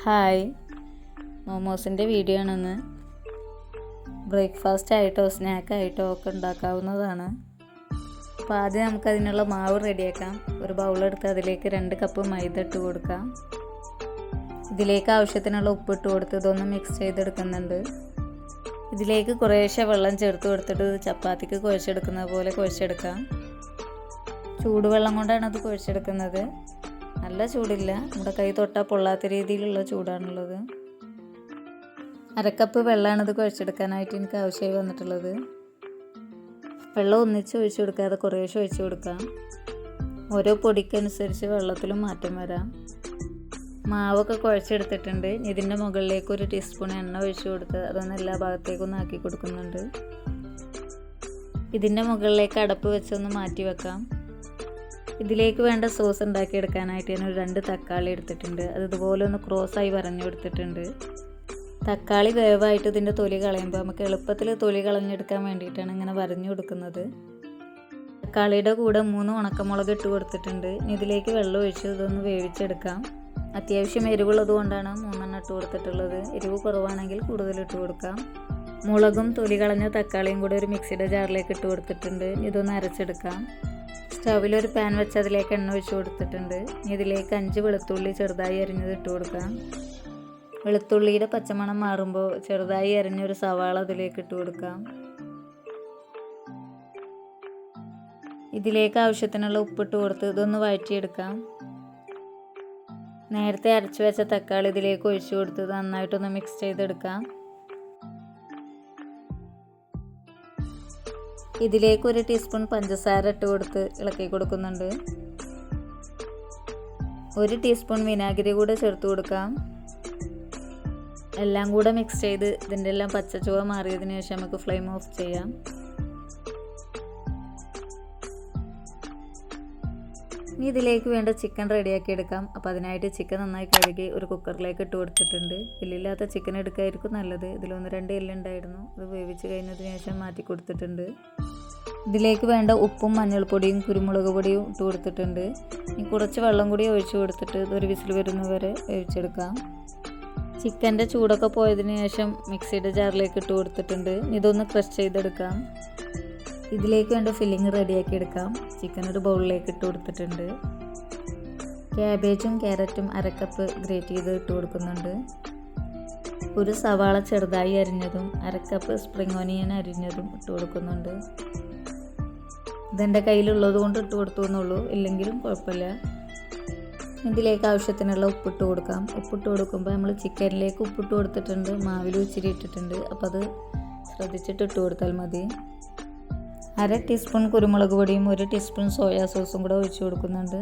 Hi, മോമോസിൻ്റെ video ആണെന്ന്. Breakfast ആയിട്ടോ സ്നാക്കായിട്ടോ ഒക്കെ ഉണ്ടാക്കാവുന്നതാണ്. അപ്പോൾ ആദ്യം നമുക്കതിനുള്ള മാവ് റെഡിയാക്കാം. ഒരു ബൗളെടുത്ത് അതിലേക്ക് 2 കപ്പ് മൈദ ഇട്ട് കൊടുക്കാം. ഇതിലേക്ക് ആവശ്യത്തിനുള്ള ഉപ്പിട്ട് കൊടുത്ത് ഇതൊന്ന് മിക്സ് ചെയ്തെടുക്കുന്നുണ്ട്. ഇതിലേക്ക് കുറേശ്ശെ വെള്ളം ചേർത്ത് കൊടുത്തിട്ട് ചപ്പാത്തിക്ക് കുഴച്ചെടുക്കുന്ന പോലെ കുഴച്ചെടുക്കാം. ചൂടുവെള്ളം കൊണ്ടാണ് അത് കുഴച്ചെടുക്കുന്നത്. നല്ല ചൂടില്ല, നമ്മുടെ കൈ തൊട്ടാൽ പൊള്ളാത്ത രീതിയിലുള്ള ചൂടാണുള്ളത്. 1/2 കപ്പ് വെള്ളമാണിത് കുഴച്ചെടുക്കാനായിട്ട് എനിക്ക് ആവശ്യമായി വന്നിട്ടുള്ളത്. വെള്ളം ഒന്നിച്ച് ഒഴിച്ചു കൊടുക്കാതെ കുറേശ്ശെ ഒഴിച്ചു കൊടുക്കാം. ഓരോ പൊടിക്കനുസരിച്ച് വെള്ളത്തിലും മാറ്റം വരാം. മാവൊക്കെ കുഴച്ചെടുത്തിട്ടുണ്ട്. ഇതിൻ്റെ മുകളിലേക്ക് 1 ടീസ്പൂൺ എണ്ണ ഒഴിച്ചു കൊടുത്ത് അതൊന്ന് എല്ലാ ഭാഗത്തേക്കൊന്ന് ആക്കി കൊടുക്കുന്നുണ്ട്. ഇതിൻ്റെ മുകളിലേക്ക് അടപ്പ് വെച്ചൊന്ന് മാറ്റി വെക്കാം. ഇതിലേക്ക് വേണ്ട സോസ് ഉണ്ടാക്കിയെടുക്കാനായിട്ട് ഞാൻ 2 തക്കാളി എടുത്തിട്ടുണ്ട്. അത് ഇതുപോലെ ഒന്ന് ക്രോസായി വരഞ്ഞു കൊടുത്തിട്ടുണ്ട്. തക്കാളി വേവായിട്ട് ഇതിൻ്റെ തൊലി കളയുമ്പോൾ നമുക്ക് എളുപ്പത്തിൽ തൊലി കളഞ്ഞെടുക്കാൻ വേണ്ടിയിട്ടാണ് ഇങ്ങനെ വരഞ്ഞു കൊടുക്കുന്നത്. തക്കാളിയുടെ കൂടെ 3 ഉണക്കമുളക് ഇട്ട് കൊടുത്തിട്ടുണ്ട്. ഇതിലേക്ക് വെള്ളം ഒഴിച്ച് ഇതൊന്ന് വേവിച്ചെടുക്കാം. അത്യാവശ്യം എരിവുള്ളത് കൊണ്ടാണ് 3 ഇട്ട് കൊടുത്തിട്ടുള്ളത്. എരിവ് കുറവാണെങ്കിൽ കൂടുതൽ ഇട്ട് കൊടുക്കാം. മുളകും തൊലി കളഞ്ഞ തക്കാളിയും കൂടെ ഒരു മിക്സിയുടെ ജാറിലേക്ക് ഇട്ട് കൊടുത്തിട്ടുണ്ട്. ഇതൊന്ന് അരച്ചെടുക്കാം. സ്റ്റൗവിലൊരു പാൻ വെച്ച് അതിലേക്ക് എണ്ണ ഒഴിച്ച് കൊടുത്തിട്ടുണ്ട്. ഇതിലേക്ക് 5 വെളുത്തുള്ളി ചെറുതായി അരിഞ്ഞത് ഇട്ട് കൊടുക്കാം. വെളുത്തുള്ളിയുടെ പച്ചമണം മാറുമ്പോൾ ചെറുതായി അരിഞ്ഞൊരു സവാള അതിലേക്ക് ഇട്ട് കൊടുക്കാം. ഇതിലേക്ക് ആവശ്യത്തിനുള്ള ഉപ്പിട്ട് കൊടുത്ത് ഇതൊന്ന് വഴറ്റിയെടുക്കാം. നേരത്തെ അരച്ചു വെച്ച തക്കാളി ഇതിലേക്ക് ഒഴിച്ചു കൊടുത്ത് നന്നായിട്ടൊന്ന് മിക്സ് ചെയ്തെടുക്കാം. ഇതിലേക്ക് 1 ടീസ്പൂൺ പഞ്ചസാര ഇട്ട് കൊടുത്ത് ഇളക്കി കൊടുക്കുന്നുണ്ട്. 1 ടീസ്പൂൺ വിനാഗിരി കൂടെ ചേർത്ത് കൊടുക്കാം. എല്ലാം കൂടെ മിക്സ് ചെയ്ത് ഇതിൻ്റെ എല്ലാം പച്ചച്ചുവ മാറിയതിന് ശേഷം നമുക്ക് ഫ്ലെയിം ഓഫ് ചെയ്യാം. ഇനി ഇതിലേക്ക് വേണ്ട ചിക്കൻ റെഡിയാക്കി എടുക്കാം. അപ്പോൾ അതിനായിട്ട് ചിക്കൻ നന്നായി കഴുകി ഒരു കുക്കറിലേക്ക് ഇട്ട് കൊടുത്തിട്ടുണ്ട്. എല്ലില്ലാത്ത ചിക്കൻ എടുക്കായിരിക്കും നല്ലത്. ഇതിലൊന്ന് 2 എല്ലുണ്ടായിരുന്നു. അത് വേവിച്ച് കഴിഞ്ഞതിന് ശേഷം മാറ്റി കൊടുത്തിട്ടുണ്ട്. ഇതിലേക്ക് വേണ്ട ഉപ്പും മഞ്ഞൾപ്പൊടിയും കുരുമുളക് പൊടിയും ഇട്ട് കൊടുത്തിട്ടുണ്ട്. ഇനി കുറച്ച് വെള്ളം കൂടി ഒഴിച്ച് കൊടുത്തിട്ട് ഇതൊരു വിസിൽ വരുന്നവരെ വേവിച്ചെടുക്കാം. ചിക്കൻ്റെ ചൂടൊക്കെ പോയതിന് ശേഷം മിക്സിയുടെ ജാറിലേക്ക് ഇട്ട് കൊടുത്തിട്ടുണ്ട്. ഇതൊന്ന് ക്രഷ് ചെയ്തെടുക്കാം. ഇതിലേക്ക് വേണ്ട ഫില്ലിങ് റെഡിയാക്കി എടുക്കാം. ചിക്കൻ ഒരു ബൗളിലേക്ക് ഇട്ട് കൊടുത്തിട്ടുണ്ട്. ക്യാബേജും ക്യാരറ്റും 1/2 കപ്പ് ഗ്രേറ്റ് ചെയ്ത് ഇട്ട് കൊടുക്കുന്നുണ്ട്. ഒരു സവാള ചെറുതായി അരിഞ്ഞതും 1/2 കപ്പ് സ്പ്രിംഗ് ഓനിയൻ അരിഞ്ഞതും ഇട്ട് കൊടുക്കുന്നുണ്ട്. ഇതെൻ്റെ കയ്യിലുള്ളത് കൊണ്ട് ഇട്ട് കൊടുത്തു എന്നുള്ളൂ, ഇല്ലെങ്കിലും കുഴപ്പമില്ല. ഇതിലേക്ക് ആവശ്യത്തിനുള്ള ഉപ്പിട്ട് കൊടുക്കാം. ഉപ്പിട്ട് കൊടുക്കുമ്പോൾ നമ്മൾ ചിക്കനിലേക്ക് ഉപ്പിട്ട് കൊടുത്തിട്ടുണ്ട്, മാവിലും ഇച്ചിരി ഇട്ടിട്ടുണ്ട്. അപ്പോൾ അത് ശ്രദ്ധിച്ചിട്ട് ഇട്ട് കൊടുത്താൽ മതി. 1/2 ടീസ്പൂൺ കുരുമുളക് പൊടിയും 1 ടീസ്പൂൺ സോയാ സോസും കൂടെ ഒഴിച്ചു കൊടുക്കുന്നുണ്ട്.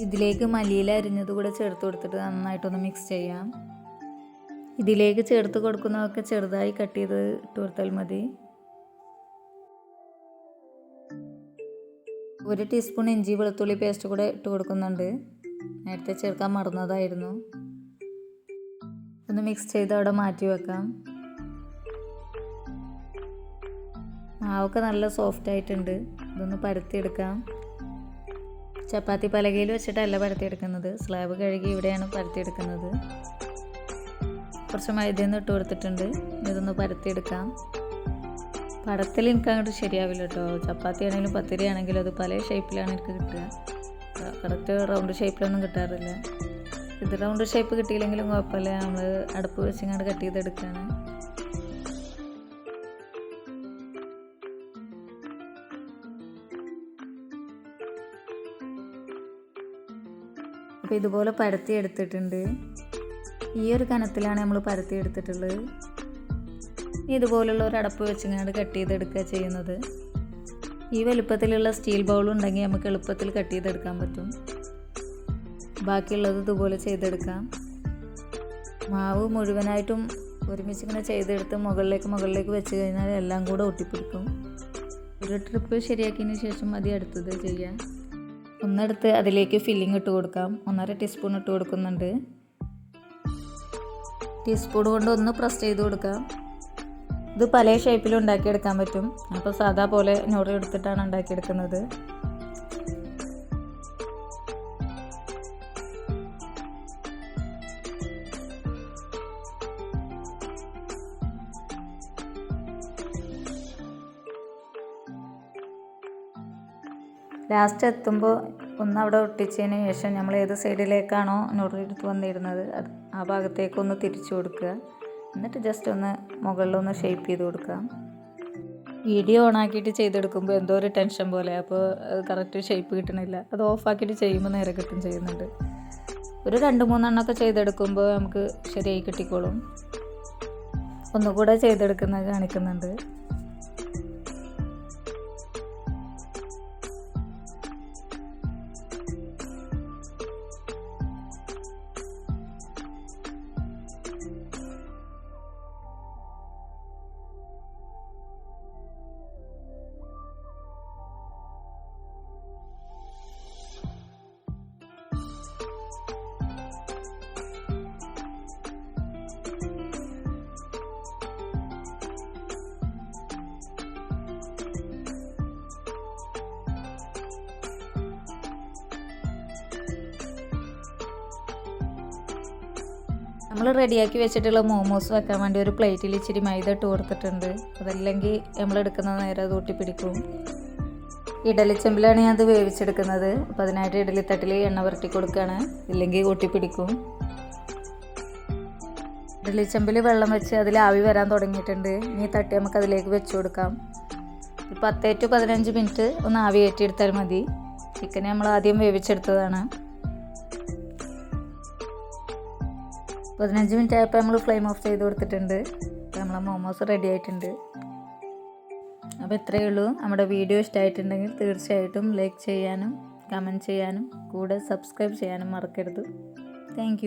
ഇതിലേക്ക് മല്ലിയില അരിഞ്ഞത് കൂടെ ചേർത്ത് കൊടുത്തിട്ട് നന്നായിട്ടൊന്ന് മിക്സ് ചെയ്യാം. ഇതിലേക്ക് ചേർത്ത് കൊടുക്കുന്നതൊക്കെ ചെറുതായി കട്ട് ചെയ്ത് ഇട്ട് കൊടുത്താൽ മതി. 1 ടീസ്പൂൺ ഇഞ്ചി വെളുത്തുള്ളി പേസ്റ്റ് കൂടെ ഇട്ട് കൊടുക്കുന്നുണ്ട്. നേരത്തെ ചേർക്കാൻ മറന്നതായിരുന്നു. ഒന്ന് മിക്സ് ചെയ്ത് അവിടെ മാറ്റി വെക്കാം. മാവൊക്കെ നല്ല സോഫ്റ്റ് ആയിട്ടുണ്ട്. ഇതൊന്ന് പരത്തിയെടുക്കാം. ചപ്പാത്തി പലകയിൽ വെച്ചിട്ടല്ല പരത്തിയെടുക്കുന്നത്, സ്ലാബ് കഴുകി ഇവിടെയാണ് പരത്തിയെടുക്കുന്നത്. കുറച്ച് മൈദയൊന്നും ഇട്ട് കൊടുത്തിട്ടുണ്ട്. ഇതൊന്ന് പരത്തിയെടുക്കാം. പടത്തിൽ എനിക്ക് അങ്ങോട്ട് ശരിയാവില്ല കേട്ടോ. ചപ്പാത്തി ആണെങ്കിലും പത്തിരി ആണെങ്കിലും അത് പല ഷേപ്പിലാണ് എനിക്ക് കിട്ടുക. കറക്റ്റ് റൗണ്ട് ഷേപ്പിലൊന്നും കിട്ടാറില്ല. ഇത് റൗണ്ട് ഷേപ്പ് കിട്ടിയില്ലെങ്കിലും കുഴപ്പമില്ല, നമ്മൾ അടുപ്പ് വെച്ചിങ്ങോട്ട് കട്ട് ചെയ്തെടുക്കുകയാണ്. അപ്പോൾ ഇതുപോലെ പരത്തി എടുത്തിട്ടുണ്ട്. ഈ ഒരു കനത്തിലാണ് നമ്മൾ പരത്തി എടുത്തിട്ടുള്ളത്. ഇതുപോലുള്ള ഒരു അടപ്പ് വെച്ചിങ്ങാണ്ട് കട്ട് ചെയ്തെടുക്കുക ചെയ്യുന്നത്. ഈ വലുപ്പത്തിലുള്ള സ്റ്റീൽ ബൗളുണ്ടെങ്കിൽ നമുക്ക് എളുപ്പത്തിൽ കട്ട് ചെയ്തെടുക്കാൻ പറ്റും. ബാക്കിയുള്ളത് ഇതുപോലെ ചെയ്തെടുക്കാം. മാവ് മുഴുവനായിട്ടും ഒരുമിച്ചിങ്ങനെ ചെയ്തെടുത്ത് മുകളിലേക്ക് വെച്ച് കഴിഞ്ഞാൽ എല്ലാം കൂടെ ഒട്ടിപ്പിടിക്കും. ഒരു ട്രിപ്പ് ശരിയാക്കിയതിന് ശേഷം മതി അടുത്തത് ചെയ്യാൻ. ഒന്നെടുത്ത് അതിലേക്ക് ഫില്ലിങ് ഇട്ട് കൊടുക്കാം. 1/2 ടീസ്പൂൺ ഇട്ട് കൊടുക്കുന്നുണ്ട്. ടീസ്പൂൺ കൊണ്ട് ഒന്ന് പ്രസ് ചെയ്ത് കൊടുക്കാം. ഇത് പല ഷേപ്പിലും ഉണ്ടാക്കിയെടുക്കാൻ പറ്റും. അപ്പോൾ സാധാ പോലെ ഞൊറി എടുത്തിട്ടാണ് ഉണ്ടാക്കിയെടുക്കുന്നത്. ലാസ്റ്റ് എത്തുമ്പോൾ ഒന്ന് അവിടെ ഒട്ടിച്ചതിന് ശേഷം നമ്മൾ ഏത് സൈഡിലേക്കാണോ നൂറ് എടുത്ത് വന്നിരുന്നത് ആ ഭാഗത്തേക്കൊന്ന് തിരിച്ചു കൊടുക്കുക. എന്നിട്ട് ജസ്റ്റ് ഒന്ന് മുകളിലൊന്ന് ഷേപ്പ് ചെയ്ത് കൊടുക്കുക. വീഡിയോ ഓണാക്കിയിട്ട് ചെയ്തെടുക്കുമ്പോൾ എന്തോ ഒരു ടെൻഷൻ പോലെ, അപ്പോൾ കറക്റ്റ് ഷേപ്പ് കിട്ടണില്ല. അത് ഓഫാക്കിയിട്ട് ചെയ്യുമ്പോൾ നേരെ കിട്ടും ചെയ്യുന്നുണ്ട്. ഒരു 2-3 എണ്ണമൊക്കെ ചെയ്തെടുക്കുമ്പോൾ നമുക്ക് ശരിയായി കിട്ടിക്കോളും. ഒന്നുകൂടെ ചെയ്തെടുക്കുന്നത് കാണിക്കുന്നുണ്ട്. നമ്മൾ റെഡിയാക്കി വെച്ചിട്ടുള്ള മോമോസ് വെക്കാൻ വേണ്ടി ഒരു പ്ലേറ്റിൽ ഇച്ചിരി മൈദ ഇട്ട് കൊടുത്തിട്ടുണ്ട്. അതല്ലെങ്കിൽ നമ്മളെടുക്കുന്ന നേരെ അത് ഒട്ടിപ്പിടിക്കും. ഇഡലിച്ചെമ്പിലാണ് ഞാനത് വേവിച്ചെടുക്കുന്നത്. അപ്പോൾ അതിനായിട്ട് ഇഡലിത്തട്ടിൽ എണ്ണ പുരട്ടി കൊടുക്കുകയാണ്, ഇല്ലെങ്കിൽ ഒട്ടിപ്പിടിക്കും. ഇഡലിച്ചെമ്പിൽ വെള്ളം വെച്ച് അതിൽ ആവി വരാൻ തുടങ്ങിയിട്ടുണ്ട്. ഇനി തട്ടി നമുക്ക് അതിലേക്ക് വെച്ച് കൊടുക്കാം. 10 to 15 മിനിറ്റ് ഒന്ന് ആവി കയറ്റിയെടുത്താൽ മതി. ചിക്കൻ നമ്മൾ ആദ്യം വേവിച്ചെടുത്തതാണ്. 15 മിനിറ്റ് ആയപ്പോൾ നമ്മൾ ഫ്ലെയിം ഓഫ് ചെയ്ത് കൊടുത്തിട്ടുണ്ട്. അപ്പോൾ നമ്മളെ മോമോസ് റെഡി ആയിട്ടുണ്ട്. അപ്പോൾ ഇത്രയേ ഉള്ളൂ. നമ്മുടെ വീഡിയോ ഇഷ്ടമായിട്ടുണ്ടെങ്കിൽ തീർച്ചയായിട്ടും ലൈക്ക് ചെയ്യാനും കമൻറ്റ് ചെയ്യാനും കൂടെ സബ്സ്ക്രൈബ് ചെയ്യാനും മറക്കരുത്. താങ്ക്